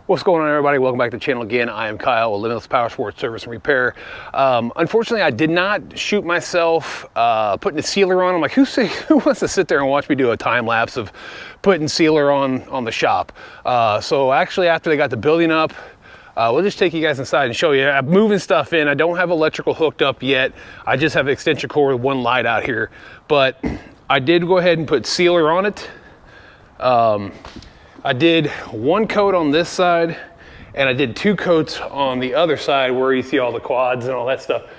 What's going on, everybody? Welcome back to the channel again. I am Kyle with Limitless Power Sports Service and Repair. Unfortunately, I did not shoot myself putting a sealer on. I'm like, who wants to sit there and watch me do a time lapse of putting sealer on the shop? So actually, after they got the building up, we'll just take you guys inside and show you. I'm moving stuff in. I don't have electrical hooked up yet. I just have an extension cord with one light out here. But I did go ahead and put sealer on it. I did one coat on this side and I did two coats on the other side where you see all the quads and all that stuff.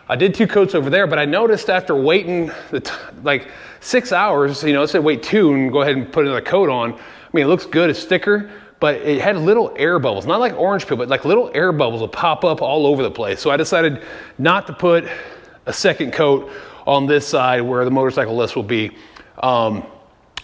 I did two coats over there, but I noticed after waiting like 6 hours, you know, let's say wait 2 and go ahead and put another coat on. I mean, it looks good, it's thicker, but it had little air bubbles, not like orange peel, but like little air bubbles will pop up all over the place. So I decided not to put a second coat on this side where the motorcycle list will be.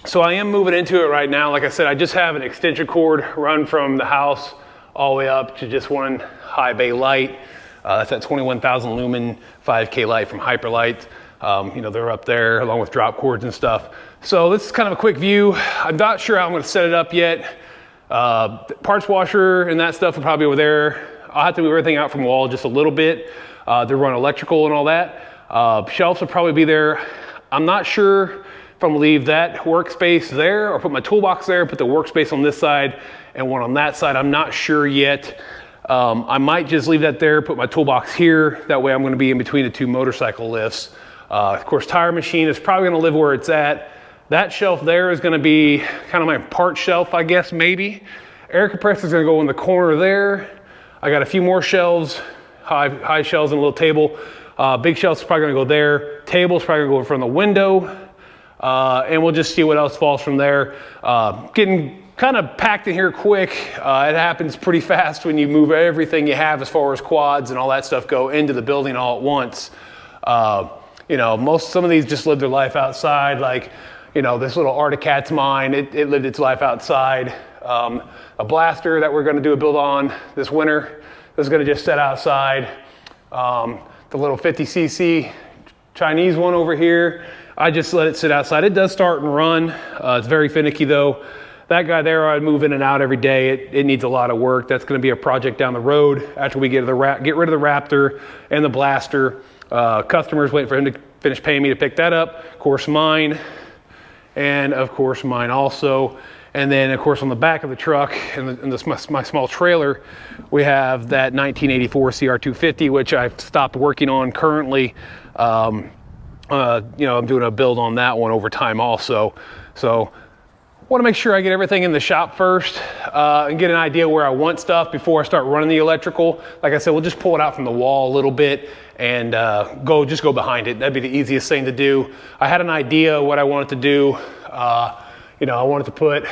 So I am moving into it right now. Like I said, I just have an extension cord run from the house all the way up to just one high bay light. That's that 21,000 lumen 5K light from Hyperlight. You know, they're up there along with drop cords and stuff. So this is kind of a quick view. I'm not sure how I'm going to set it up yet. Parts washer and that stuff will probably be over there. I'll have to move everything out from the wall just a little bit. They run electrical and all that. Shelves will probably be there. I'm not sure if I'm gonna leave that workspace there or put my toolbox there, put the workspace on this side and one on that side. I'm not sure yet. I might just leave that there, put my toolbox here. That way I'm gonna be in between the two motorcycle lifts. Of course, tire machine is probably gonna live where it's at. That shelf there is gonna be kind of my part shelf, I guess, maybe. Air compressor is gonna go in the corner there. I got a few more shelves, high shelves and a little table. Big shelves is probably gonna go there. Table's probably gonna go in front of the window. And we'll just see what else falls from there. Getting kind of packed in here quick. It happens pretty fast when you move everything you have as far as quads and all that stuff go into the building all at once. You know, some of these just live their life outside. Like, you know, this little Arctic Cat's mine, it lived its life outside. A blaster that we're gonna do a build on this winter is gonna just set outside. The little 50cc Chinese one over here, I just let it sit outside. It does start and run. It's very finicky though. That guy there, I move in and out every day. It needs a lot of work. That's gonna be a project down the road after we get rid of the Raptor and the blaster. Customers waiting for him to finish paying me to pick that up. Of course mine, and of course mine also. And then of course on the back of the truck and my small trailer, we have that 1984 CR250, which I've stopped working on currently. You know, I'm doing a build on that one over time also. So want to make sure I get everything in the shop first and get an idea where I want stuff before I start running the electrical. Like I said, we'll just pull it out from the wall a little bit and just go behind it. That'd be the easiest thing to do. I had an idea of what I wanted to do. You know, I wanted to put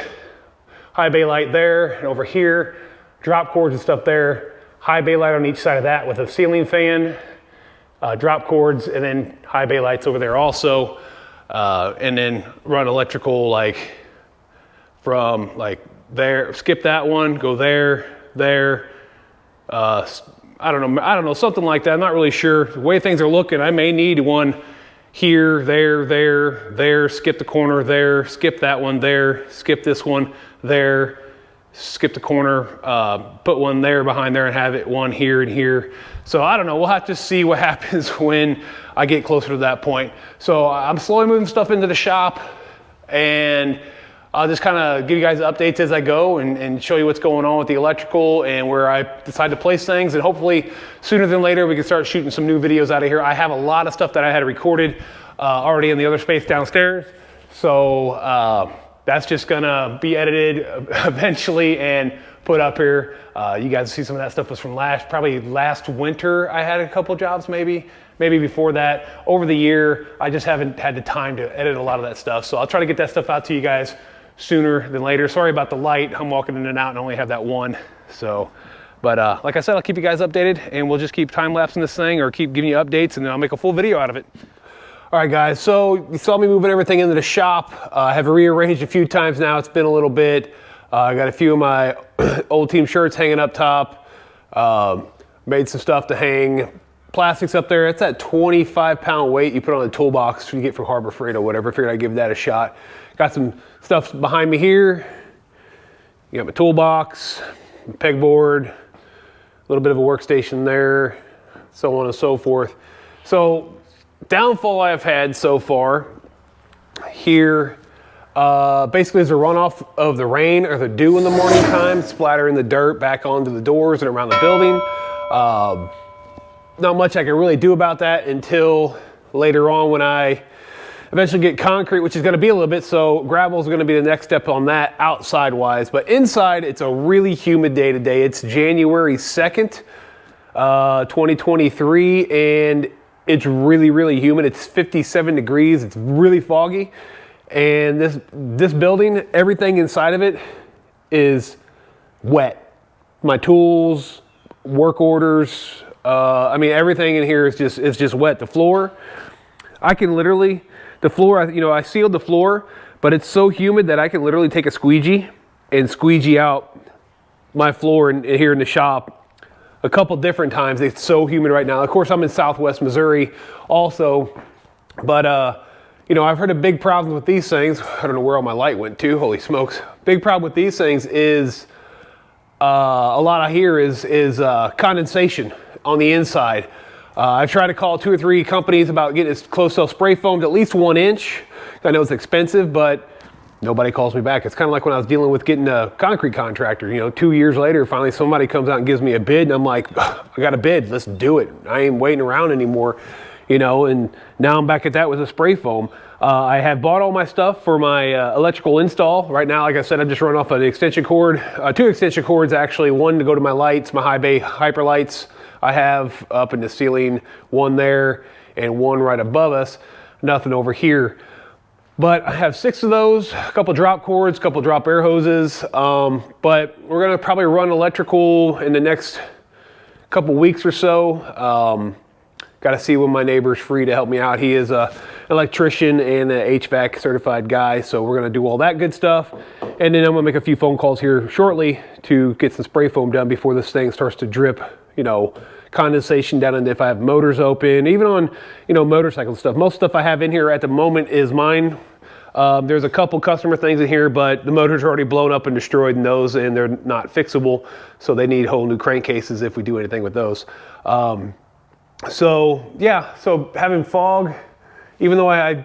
high bay light there and over here, drop cords and stuff there, high bay light on each side of that with a ceiling fan, drop cords, and then high bay lights over there also, and then run electrical like from like there, skip that one, go there, I don't know, something like that. I'm not really sure. The way things are looking, I may need one here, there, skip the corner there, skip that one there, skip this one there, skip the corner, put one there behind there and have it one here and here. So I don't know, we'll have to see what happens when I get closer to that point. So I'm slowly moving stuff into the shop and I'll just kind of give you guys updates as I go and show you what's going on with the electrical and where I decide to place things. And hopefully sooner than later, we can start shooting some new videos out of here. I have a lot of stuff that I had recorded already in the other space downstairs. So that's just gonna be edited eventually and put up here. You guys see some of that stuff was from probably last winter. I had a couple jobs maybe before that. Over the year, I just haven't had the time to edit a lot of that stuff. So I'll try to get that stuff out to you guys sooner than later. Sorry about the light. I'm walking in and out and only have that one. So, but like I said, I'll keep you guys updated and we'll just keep time lapsing this thing or keep giving you updates and then I'll make a full video out of it. All right, guys, so you saw me moving everything into the shop. I have rearranged a few times now. It's been a little bit. I got a few of my old team shirts hanging up top. Made some stuff to hang. Plastics up there. It's that 25-pound weight you put on the toolbox you get from Harbor Freight or whatever. Figured I'd give that a shot. Got some stuff behind me here. You got my toolbox, pegboard, a little bit of a workstation there, so on and so forth. So downfall I've had so far here, basically is a runoff of the rain or the dew in the morning time, splattering the dirt back onto the doors and around the building. Not much I can really do about that until later on when I eventually get concrete, which is going to be a little bit, so gravel is going to be the next step on that outside wise. But inside, it's a really humid day today. It's January 2nd, 2023, and it's really, really humid. It's 57 degrees. It's really foggy. And this building, everything inside of it is wet. My tools, work orders, I mean, everything in here is just wet. The floor, I can literally, the floor, you know, I sealed the floor, but it's so humid that I can literally take a squeegee and squeegee out my floor here in the shop a couple different times. It's so humid right now. Of course, I'm in Southwest Missouri also, but you know, I've heard of big problems with these things. I don't know where all my light went to. Holy smokes! Big problem with these things is a lot I hear is condensation on the inside. I've tried to call 2 or 3 companies about getting this closed cell spray foamed at least 1 inch. I know it's expensive, but nobody calls me back. It's kind of like when I was dealing with getting a concrete contractor. You know, 2 years later, finally somebody comes out and gives me a bid, and I'm like, I got a bid. Let's do it. I ain't waiting around anymore. You know, and now I'm back at that with a spray foam. I have bought all my stuff for my electrical install. Right now, like I said, I'm just running off an extension cord, 2 extension cords actually, one to go to my lights, my high bay hyper lights I have up in the ceiling, one there and one right above us, nothing over here. But I have 6 of those, a couple drop cords, a couple drop air hoses, but we're gonna probably run electrical in the next couple weeks or so. Got to see when my neighbor's free to help me out. He is an electrician and an HVAC certified guy, so we're going to do all that good stuff. And then I'm going to make a few phone calls here shortly to get some spray foam done before this thing starts to drip, you know, condensation down. And if I have motors open, even on, you know, motorcycle stuff. Most stuff I have in here at the moment is mine. There's a couple customer things in here, but the motors are already blown up and destroyed in those, and they're not fixable, so they need whole new crankcases if we do anything with those. So yeah, so having fog, even though I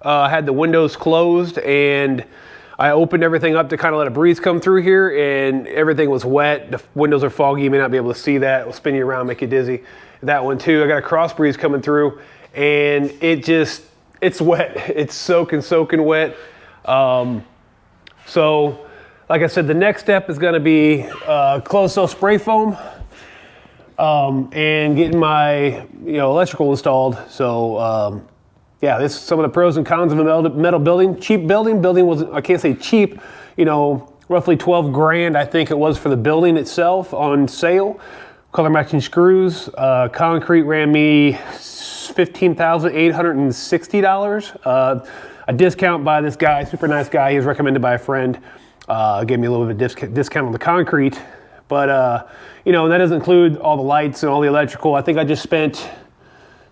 had the windows closed and I opened everything up to kind of let a breeze come through here, and everything was wet. The windows are foggy. You may not be able to see that. It'll spin you around, make you dizzy. That one too. I got a cross breeze coming through, and it's wet. It's soaking wet. So like I said, the next step is going to be closed cell spray foam. And getting my, you know, electrical installed. So, yeah, this is some of the pros and cons of a metal building. Cheap building. Building was, I can't say cheap, you know, roughly 12 grand, I think it was, for the building itself on sale. Color matching screws. Concrete ran me $15,860. A discount by this guy, super nice guy. He was recommended by a friend. Gave me a little bit of discount on the concrete. But, you know, and that doesn't include all the lights and all the electrical. I think I just spent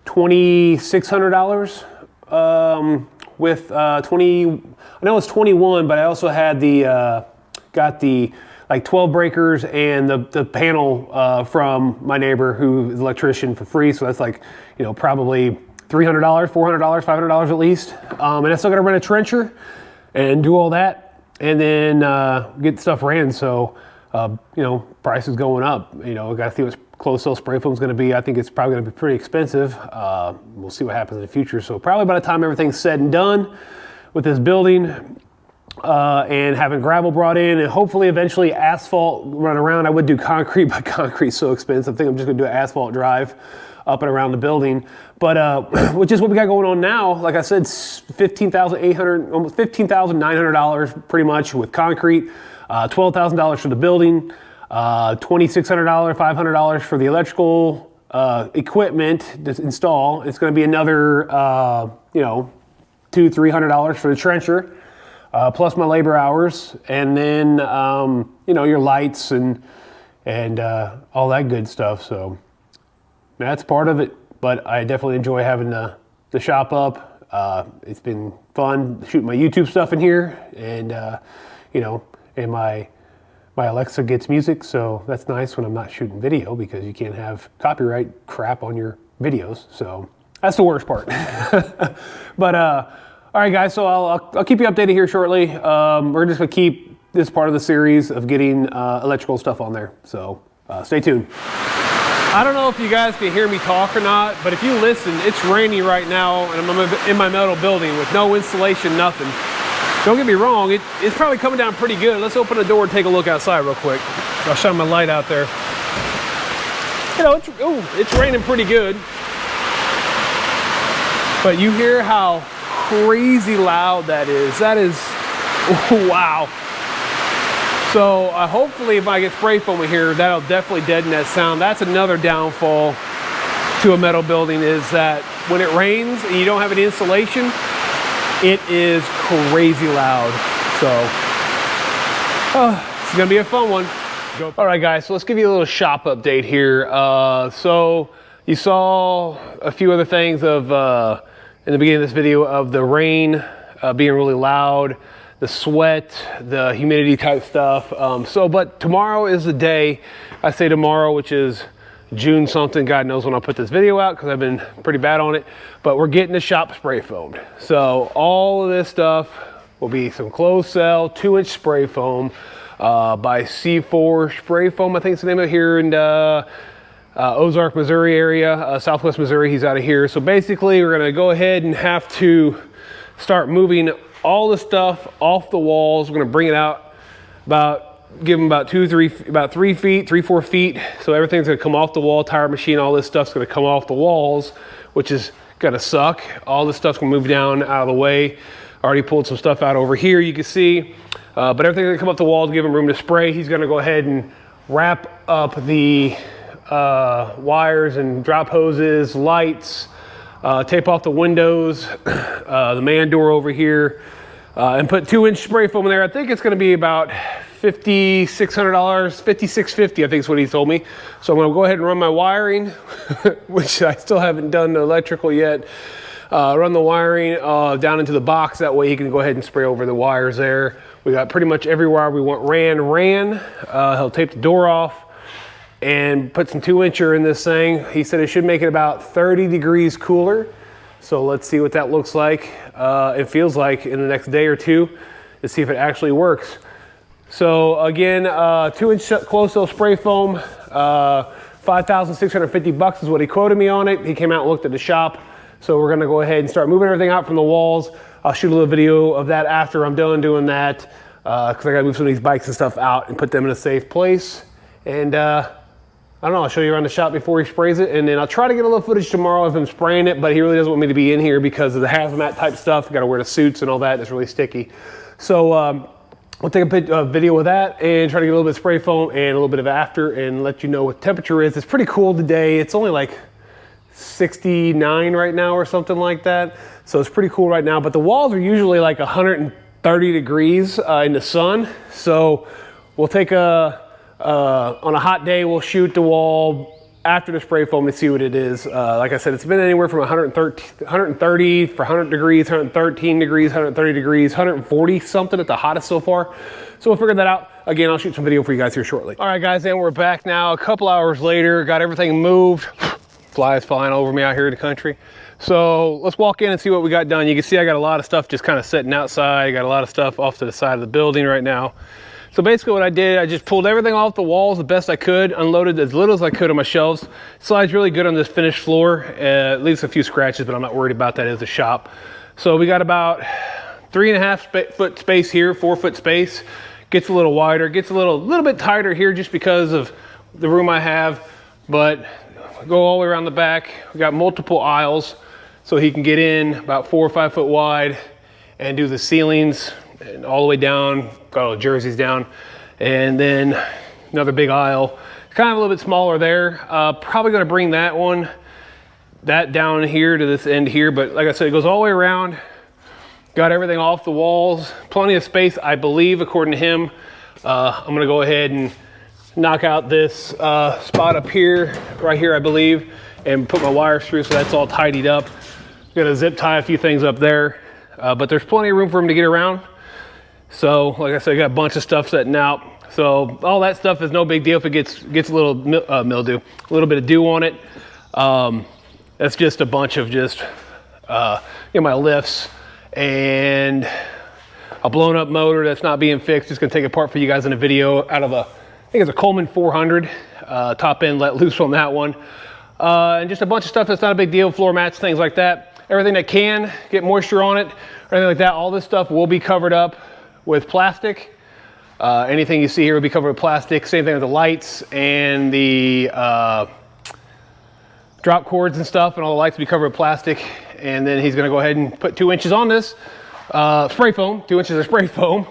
$2,600 with 20, I know it's 21, but I also had got the like 12 breakers and the panel from my neighbor who is an electrician for free. So that's like, you know, probably $300, $400, $500 at least. And I still got to rent a trencher and do all that and then get stuff ran. So, you know, price is going up. You know, got to see what closed cell spray foam is going to be. I think it's probably going to be pretty expensive. We'll see what happens in the future. So probably by the time everything's said and done with this building and having gravel brought in and hopefully eventually asphalt run around. I would do concrete, but concrete's so expensive. I think I'm just going to do an asphalt drive up and around the building. But which is what we got going on now. Like I said, $15,800, almost $15,900 pretty much with concrete. $12,000 for the building, $2,600, $500 for the electrical equipment to install. It's going to be another, you know, $200, $300 for the trencher, plus my labor hours, and then you know, your lights and all that good stuff. So that's part of it. But I definitely enjoy having the shop up. It's been fun shooting my YouTube stuff in here, and you know. And my My Alexa gets music, so that's nice when I'm not shooting video because you can't have copyright crap on your videos. So that's the worst part. But all right, guys. So I'll keep you updated here shortly. We're just gonna keep this part of the series of getting electrical stuff on there. So stay tuned. I don't know if you guys can hear me talk or not, but if you listen, it's rainy right now, and I'm in my metal building with no insulation, nothing. Don't get me wrong, it's probably coming down pretty good. Let's open the door and take a look outside real quick. I'll shine my light out there. You know, it's raining pretty good. But you hear how crazy loud that is. That is, wow. So hopefully if I get spray foam in here, that'll definitely deaden that sound. That's another downfall to a metal building, is that when it rains and you don't have any insulation, it is crazy loud. So it's gonna be a fun one. All right, guys, so let's give you a little shop update here. So you saw a few other things of in the beginning of this video of the rain being really loud, the sweat, the humidity type stuff. But tomorrow is the day. I say tomorrow, which is June something. God knows when I'll put this video out because I've been pretty bad on it. But we're getting the shop spray foamed. So all of this stuff will be some closed cell 2-inch spray foam by C4 Spray Foam. I think it's the name of it, here in Ozark, Missouri area, Southwest Missouri. He's out of here. So basically we're gonna go ahead and have to start moving all the stuff off the walls. We're gonna bring it out give them about 3 feet, 3-4 feet. So everything's gonna come off the wall, tire machine, all this stuff's gonna come off the walls, which is gonna suck. All this stuff's gonna move down out of the way. Already pulled some stuff out over here, you can see. But everything's gonna come up the wall to give him room to spray. He's gonna go ahead and wrap up the wires and drop hoses, lights, tape off the windows, the man door over here, and put 2-inch spray foam in there. I think it's gonna be about $5,600, $5,650, I think is what he told me. So I'm gonna go ahead and run my wiring, which I still haven't done the electrical yet. Run the wiring down into the box. That way he can go ahead and spray over the wires there. We got pretty much every wire we want ran. He'll tape the door off and put some 2-incher in this thing. He said it should make it about 30 degrees cooler. So let's see what that looks like. It feels like in the next day or two to see if it actually works. So again, 2-inch closed cell spray foam, $5,650 is what he quoted me on it. He came out and looked at the shop. So we're gonna go ahead and start moving everything out from the walls. I'll shoot a little video of that after I'm done doing that, because I gotta move some of these bikes and stuff out and put them in a safe place. And I don't know, I'll show you around the shop before he sprays it, and then I'll try to get a little footage tomorrow of him spraying it, but he really doesn't want me to be in here because of the hazmat type stuff. Gotta wear the suits and all that, it's really sticky. So we'll take a video of that and try to get a little bit of spray foam and a little bit of after and let you know what the temperature is. It's pretty cool today. It's only like 69 right now or something like that. So it's pretty cool right now, but the walls are usually like 130 degrees in the sun. So we'll take on a hot day, we'll shoot the wall after the spray foam to see what it is. Like I said, it's been anywhere from 130 for 100 degrees, 113 degrees, 130 degrees, 140 something at the hottest so far. So we'll figure that out. Again, I'll shoot some video for you guys here shortly. All right, guys, and we're back now. A couple hours later, got everything moved. Flies flying over me out here in the country. So let's walk in and see what we got done. You can see I got a lot of stuff just kind of sitting outside. I got a lot of stuff off to the side of the building right now. So basically what I did, I just pulled everything off the walls the best I could, unloaded as little as I could on my shelves. Slides really good on this finished floor, leaves a few scratches, but I'm not worried about that as a shop. So we got about 3.5 foot space here, 4 foot space. Gets a little wider, gets a little bit tighter here just because of the room I have, but go all the way around the back. We got multiple aisles, so he can get in about 4 or 5 foot wide and do the ceilings and all the way down, got all the jerseys down, and then another big aisle. It's kind of a little bit smaller there. Probably gonna bring that down here to this end here, but like I said, it goes all the way around. Got everything off the walls, plenty of space, I believe, according to him. I'm gonna go ahead and knock out this spot up here, right here, I believe, and put my wires through so that's all tidied up. Gonna zip tie a few things up there, but there's plenty of room for him to get around. So, like I said, I got a bunch of stuff setting out. So all that stuff is no big deal if it gets a little mildew, a little bit of dew on it. That's just a bunch of just my lifts and a blown up motor that's not being fixed. Just gonna take it apart for you guys in a video out of I think it's a Coleman 400, top end let loose on that one. And just a bunch of stuff that's not a big deal, floor mats, things like that. Everything that can get moisture on it, or anything like that, all this stuff will be covered up with plastic. Anything you see here will be covered with plastic. Same thing with the lights and the drop cords and stuff, and all the lights will be covered with plastic. And then he's gonna go ahead and put 2 inches on this spray foam, 2 inches of spray foam.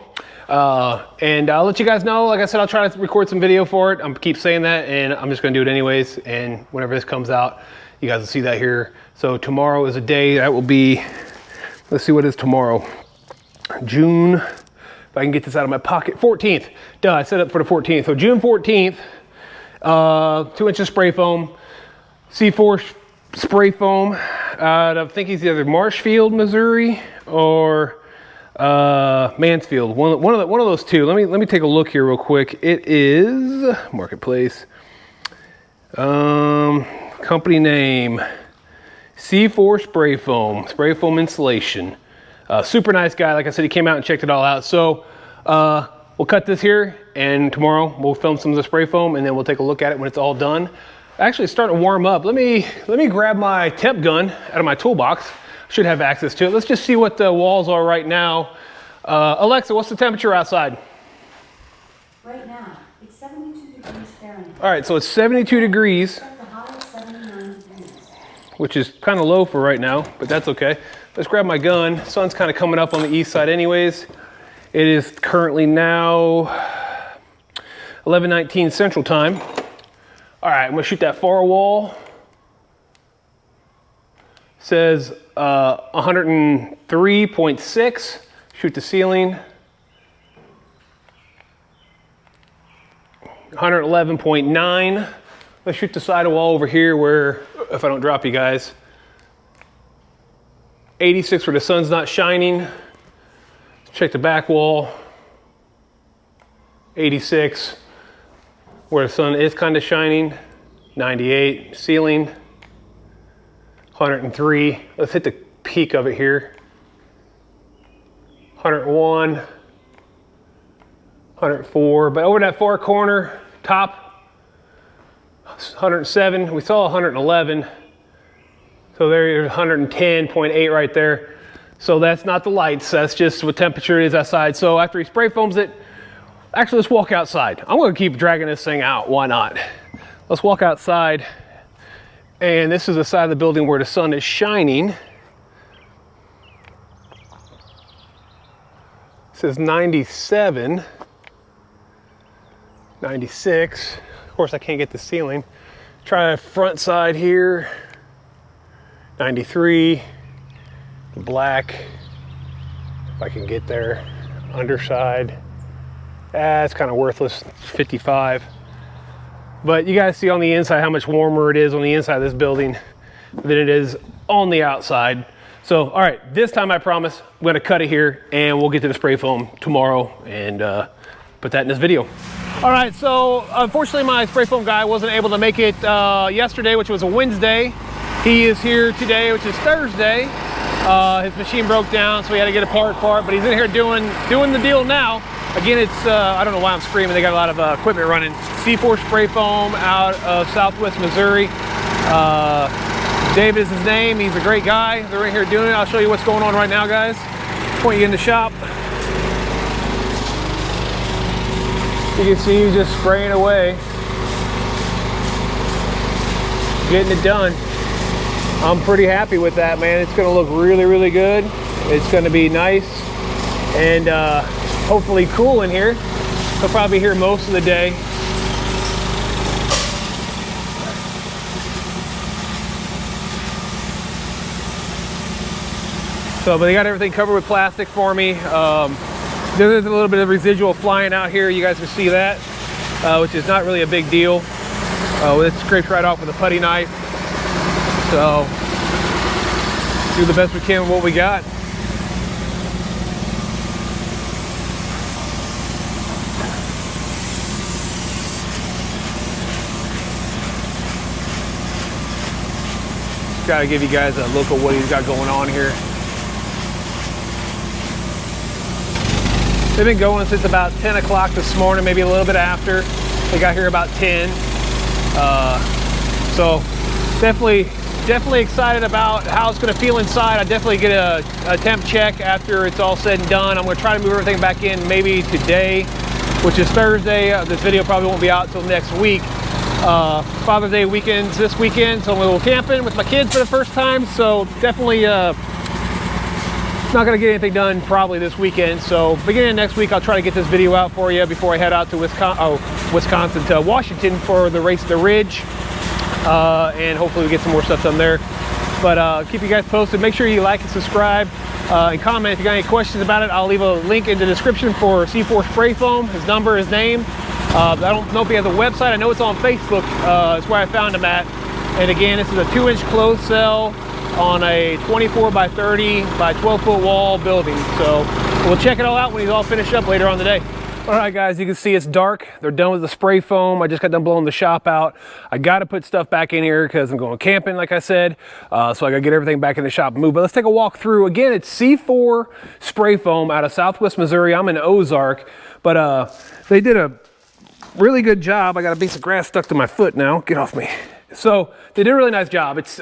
And I'll let you guys know. Like I said, I'll try to record some video for it. I'm keep saying that, and I'm just gonna do it anyways. And whenever this comes out, you guys will see that here. So tomorrow is a day that will be, let's see what is tomorrow. June, if I can get this out of my pocket, 14th. Duh, I set up for the 14th. So June 14th, 2 inches spray foam, C4 spray foam out of, I think he's either Marshfield, Missouri, or Mansfield, one of those two. Let me take a look here real quick. It is Marketplace. Company name C4 spray foam insulation. Super nice guy. Like I said, he came out and checked it all out. So we'll cut this here, and tomorrow we'll film some of the spray foam, and then we'll take a look at it when it's all done. Actually, it's starting to warm up. Let me grab my temp gun out of my toolbox. Should have access to it. Let's just see what the walls are right now. Alexa, what's the temperature outside? Right now, it's 72 degrees Fahrenheit. All right, so it's 72 degrees, The high is 79 degrees. which is kind of low for right now, but that's okay. Let's grab my gun. Sun's kind of coming up on the east side anyways. It is currently now 11:19 Central Time. All right, I'm gonna shoot that far wall. Says 103.6. Shoot the ceiling. 111.9. Let's shoot the side wall over here where, if I don't drop you guys, 86 where the sun's not shining. Check the back wall. 86 where the sun is kind of shining. 98 ceiling. 103. Let's hit the peak of it here. 101. 104. But over that far corner, top, 107. We saw 111. So there's 110.8 right there. So that's not the lights. That's just what temperature it is outside. So after he spray foams it, actually let's walk outside. I'm gonna keep dragging this thing out. Why not? Let's walk outside. And this is the side of the building where the sun is shining. It says 97, 96. Of course, I can't get the ceiling. Try front side here. 93. The black, if I can get there. Underside. It's kind of worthless. 55. But you guys see on the inside how much warmer it is on the inside of this building than it is on the outside. So, all right, this time I promise I'm gonna cut it here and we'll get to the spray foam tomorrow and put that in this video. All right, so unfortunately my spray foam guy wasn't able to make it yesterday, which was a Wednesday. He is here today, which is Thursday. His machine broke down, so we had to get a part for it, but he's in here doing the deal now. Again, it's, I don't know why I'm screaming, they got a lot of equipment running. C4 spray foam out of Southwest Missouri. David is his name, he's a great guy. They're right here doing it. I'll show you what's going on right now, guys. Point you in the shop. You can see he's just spraying away. Getting it done. I'm pretty happy with that, man. It's gonna look really, really good. It's gonna be nice and hopefully cool in here. He'll probably be here most of the day. So, but they got everything covered with plastic for me. There's a little bit of residual flying out here. You guys can see that, which is not really a big deal. It's scraped right off with a putty knife. So, do the best we can with what we got. Gotta give you guys a look at what he's got going on here. They've been going since about 10 o'clock this morning, maybe a little bit after. They got here about 10. So definitely excited about how it's gonna feel inside. I definitely get a temp check after it's all said and done. I'm gonna try to move everything back in maybe today, which is Thursday. This video probably won't be out till next week. Father's Day weekend's this weekend, so I'm gonna go camping with my kids for the first time. So definitely not gonna get anything done probably this weekend. So beginning of next week, I'll try to get this video out for you before I head out to Wisconsin to Washington for the race at the Ridge. And hopefully we get some more stuff done there. But keep you guys posted. Make sure you like and subscribe and comment if you got any questions about it. I'll leave a link in the description for C4 Spray Foam, his number, his name. I don't know if he has a website. I know it's on Facebook. That's where I found him at. And again, this is a 2-inch closed cell on a 24 by 30 by 12 foot wall building. So we'll check it all out when he's all finished up later on today. All right, guys, you can see it's dark. They're done with the spray foam. I just got done blowing the shop out. I got to put stuff back in here because I'm going camping, like I said. So I got to get everything back in the shop and move. But let's take a walk through. Again, it's C4 Spray Foam out of Southwest Missouri. I'm in Ozark, but they did a really good job. I got a piece of grass stuck to my foot now. Get off me. So they did a really nice job. It's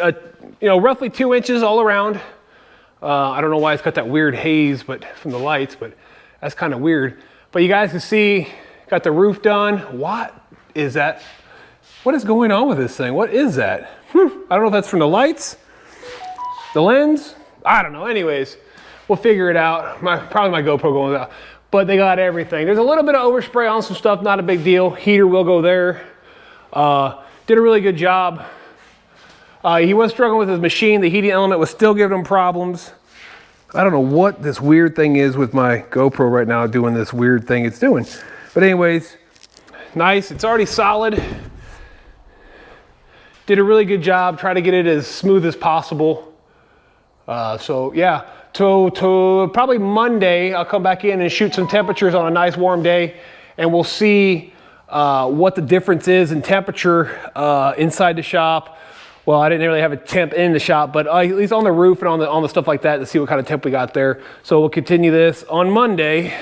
roughly 2 inches all around. I don't know why it's got that weird haze, but from the lights, but that's kind of weird. But you guys can see, got the roof done. What is that? What is going on with this thing? What is that? I don't know if that's from the lights, the lens. I don't know. Anyways, we'll figure it out. Probably my GoPro going out. But they got everything. There's a little bit of overspray on some stuff, not a big deal. Heater will go there. Did a really good job. He was struggling with his machine. The heating element was still giving him problems. I don't know what this weird thing is with my GoPro right now doing this weird thing it's doing. But anyways, nice. It's already solid. Did a really good job. Try to get it as smooth as possible. So yeah, to probably Monday, I'll come back in and shoot some temperatures on a nice warm day, and we'll see what the difference is in temperature inside the shop. Well, I didn't really have a temp in the shop, but at least on the roof and on the stuff like that to see what kind of temp we got there. So we'll continue this on Monday,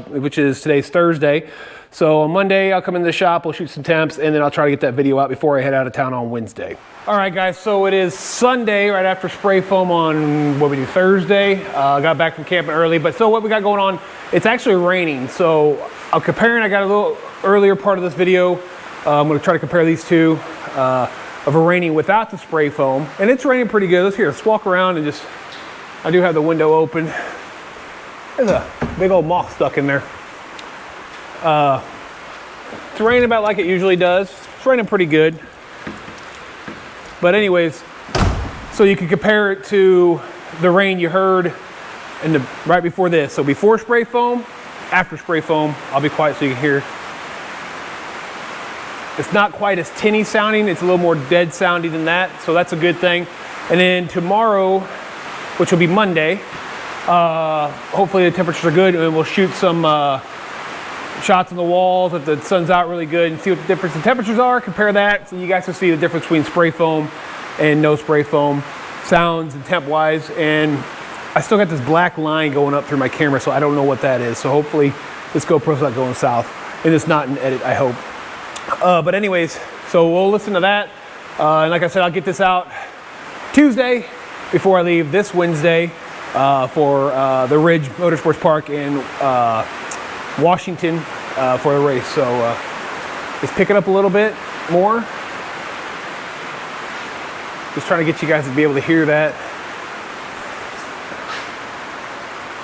which is today's Thursday. So on Monday, I'll come into the shop, we'll shoot some temps, and then I'll try to get that video out before I head out of town on Wednesday. All right, guys, so it is Sunday, right after spray foam on, what we do, Thursday. Got back from camping early, but so what we got going on, it's actually raining. So I'm comparing, I got a little earlier part of this video. I'm gonna try to compare these two. Of a raining without the spray foam, and it's raining pretty good. Let's walk around and just, I do have the window open. There's a big old moth stuck in there. It's raining about like it usually does. It's raining pretty good. But anyways, so you can compare it to the rain you heard right before this. So before spray foam, after spray foam. I'll be quiet so you can hear. It's not quite as tinny sounding. It's a little more dead sounding than that. So that's a good thing. And then tomorrow, which will be Monday, hopefully the temperatures are good, and we'll shoot some shots on the walls if the sun's out really good and see what the difference in temperatures are. Compare that so you guys can see the difference between spray foam and no spray foam sounds and temp wise. And I still got this black line going up through my camera, so I don't know what that is. So hopefully this GoPro's not going south, and it's not an edit, I hope. But anyways, so we'll listen to that. And like I said, I'll get this out Tuesday before I leave this Wednesday for the Ridge Motorsports Park in Washington for the race. So let's pick it up a little bit more. Just trying to get you guys to be able to hear that.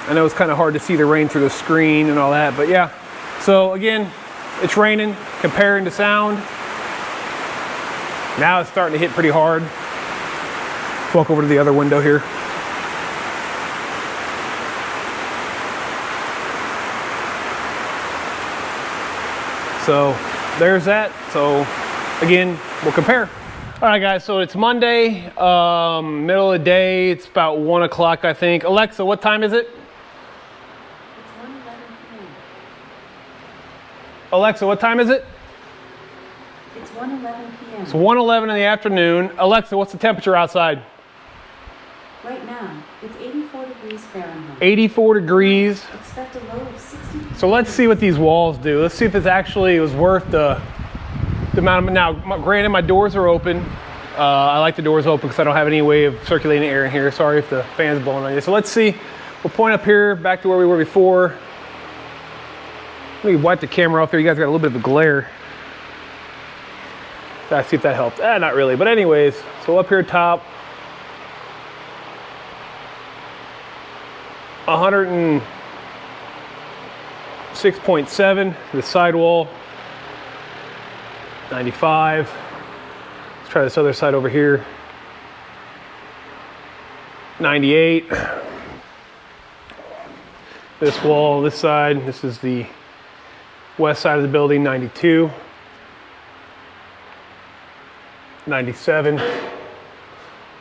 I know it's kind of hard to see the rain through the screen and all that, but yeah. So again, it's raining, comparing to sound. Now it's starting to hit pretty hard. Let's walk over to the other window here. So there's that. So again, we'll compare. All right, guys, so it's Monday, middle of the day. It's about 1 o'clock, I think. Alexa, what time is it? It's 1:11 p.m. Alexa, what time is it? It's 1:11 p.m. It's 1:11 in the afternoon. Alexa, what's the temperature outside? Right now, it's 84 degrees Fahrenheit. 84 degrees. Expect a low of 60. So let's see what these walls do. Let's see if it was worth the amount of, now, granted, my doors are open. I like the doors open because I don't have any way of circulating air in here. Sorry if the fan's blowing on you. So let's see. We'll point up here, back to where we were before. Let me wipe the camera off here. You guys got a little bit of a glare. Let's see if that helped. Not really, but anyways. So up here top, 106.7, the sidewall, 95. Let's try this other side over here. 98. This wall, this side, this is the west side of the building, 92. 97.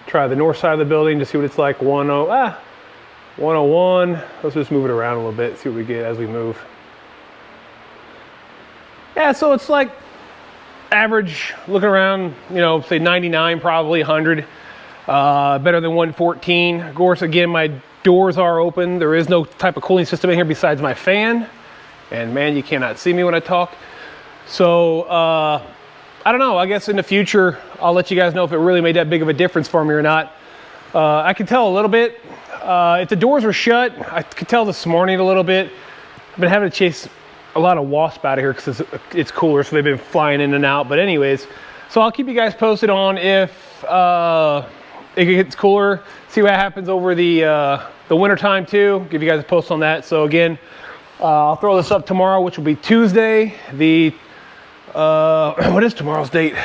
Try the north side of the building to see what it's like. 101. Let's just move it around a little bit, see what we get as we move. Yeah, so it's like average, looking around, you know, say 99, probably 100. Better than 114. Of course, again, my doors are open. There is no type of cooling system in here besides my fan. And man, you cannot see me when I talk. So, I don't know. I guess in the future, I'll let you guys know if it really made that big of a difference for me or not. I can tell a little bit. If the doors were shut, I could tell this morning a little bit. I've been having to chase a lot of wasps out of here because it's cooler, so they've been flying in and out. But anyways, so I'll keep you guys posted on if it gets cooler, see what happens over the winter time too. Give you guys a post on that. So again, I'll throw this up tomorrow, which will be Tuesday. What is tomorrow's date?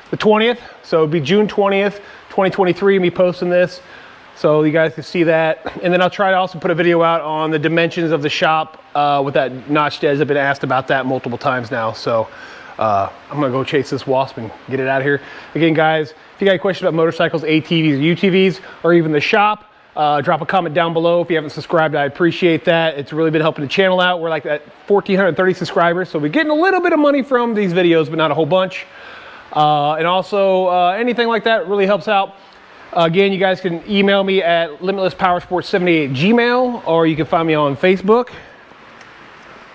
The 20th. So it'll be June 20th, 2023, me posting this. So you guys can see that. And then I'll try to also put a video out on the dimensions of the shop with that notched edge. I've been asked about that multiple times now. So I'm gonna go chase this wasp and get it out of here. Again, guys, if you got any questions about motorcycles, ATVs, or UTVs, or even the shop, drop a comment down below. If you haven't subscribed, I appreciate that. It's really been helping the channel out. We're like at 1,430 subscribers, so we're getting a little bit of money from these videos, but not a whole bunch. And also, anything like that really helps out. Again, you guys can email me at limitlesspowersports78@gmail, or you can find me on Facebook.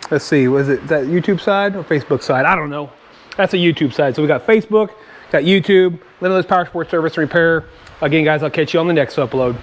Let's see, was it that YouTube side or Facebook side? I don't know. That's a YouTube side. So we got Facebook, got YouTube, Limitless Power Sports Service and Repair. Again, guys, I'll catch you on the next upload.